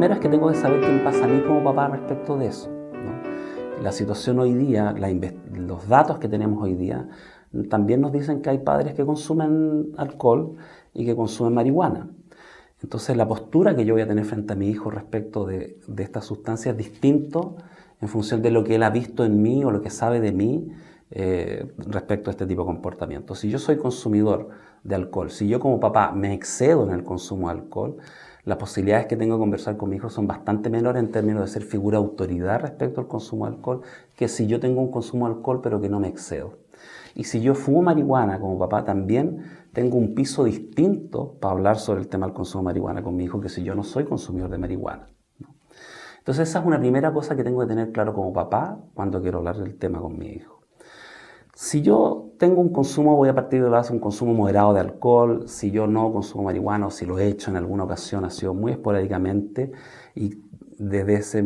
primero es que tengo que saber qué me pasa a mí como papá respecto de eso, ¿no? La situación hoy día, los datos que tenemos hoy día, también nos dicen que hay padres que consumen alcohol y que consumen marihuana. Entonces la postura que yo voy a tener frente a mi hijo respecto de esta sustancia es distinto en función de lo que él ha visto en mí o lo que sabe de mí respecto a este tipo de comportamiento. Si yo soy consumidor de alcohol, si yo como papá me excedo en el consumo de alcohol, las posibilidades que tengo de conversar con mi hijo son bastante menores en términos de ser figura de autoridad respecto al consumo de alcohol, que si yo tengo un consumo de alcohol pero que no me excedo. Y si yo fumo marihuana como papá, también tengo un piso distinto para hablar sobre el tema del consumo de marihuana con mi hijo que si yo no soy consumidor de marihuana, ¿no? Entonces esa es una primera cosa que tengo que tener claro como papá cuando quiero hablar del tema con mi hijo. Si yo tengo un consumo, voy a partir de la base de un consumo moderado de alcohol. Si yo no consumo marihuana o si lo he hecho en alguna ocasión, ha sido muy esporádicamente, y desde ese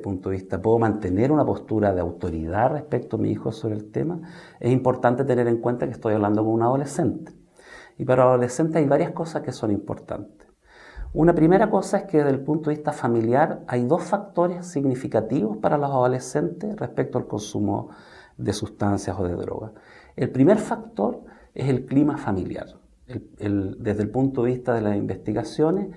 punto de vista puedo mantener una postura de autoridad respecto a mi hijo sobre el tema, es importante tener en cuenta que estoy hablando con un adolescente. Y para adolescentes hay varias cosas que son importantes. Una primera cosa es que desde el punto de vista familiar hay dos factores significativos para los adolescentes respecto al consumo de sustancias o de drogas. El primer factor es el clima familiar. Desde el punto de vista de las investigaciones,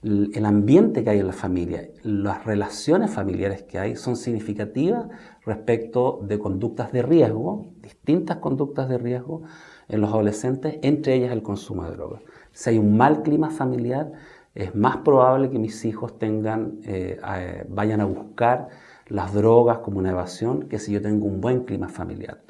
el ambiente que hay en la familia, las relaciones familiares que hay son significativas respecto de conductas de riesgo, distintas conductas de riesgo en los adolescentes, entre ellas el consumo de drogas. Si hay un mal clima familiar, es más probable que mis hijos vayan a buscar las drogas como una evasión que si yo tengo un buen clima familiar.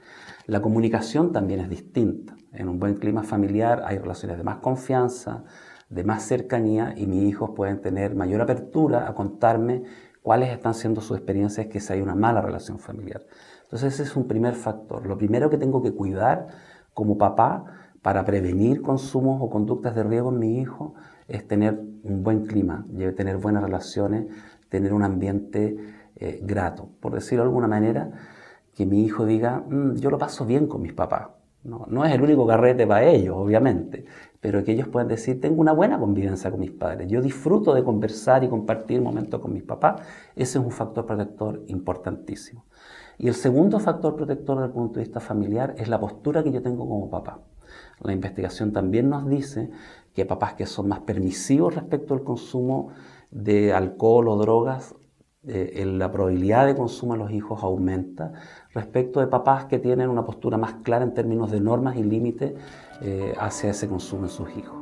La comunicación también es distinta. En un buen clima familiar hay relaciones de más confianza, de más cercanía, y mis hijos pueden tener mayor apertura a contarme cuáles están siendo sus experiencias que si hay una mala relación familiar. Entonces ese es un primer factor. Lo primero que tengo que cuidar como papá para prevenir consumos o conductas de riesgo en mi hijo es tener un buen clima, tener buenas relaciones, tener un ambiente grato. Por decirlo de alguna manera, que mi hijo diga, yo lo paso bien con mis papás. No es el único carrete para ellos, obviamente, pero que ellos puedan decir, tengo una buena convivencia con mis padres, yo disfruto de conversar y compartir momentos con mis papás. Ese es un factor protector importantísimo. Y el segundo factor protector desde el punto de vista familiar es la postura que yo tengo como papá. La investigación también nos dice que papás que son más permisivos respecto al consumo de alcohol o drogas, la probabilidad de consumo de los hijos aumenta respecto de papás que tienen una postura más clara en términos de normas y límites hacia ese consumo en sus hijos.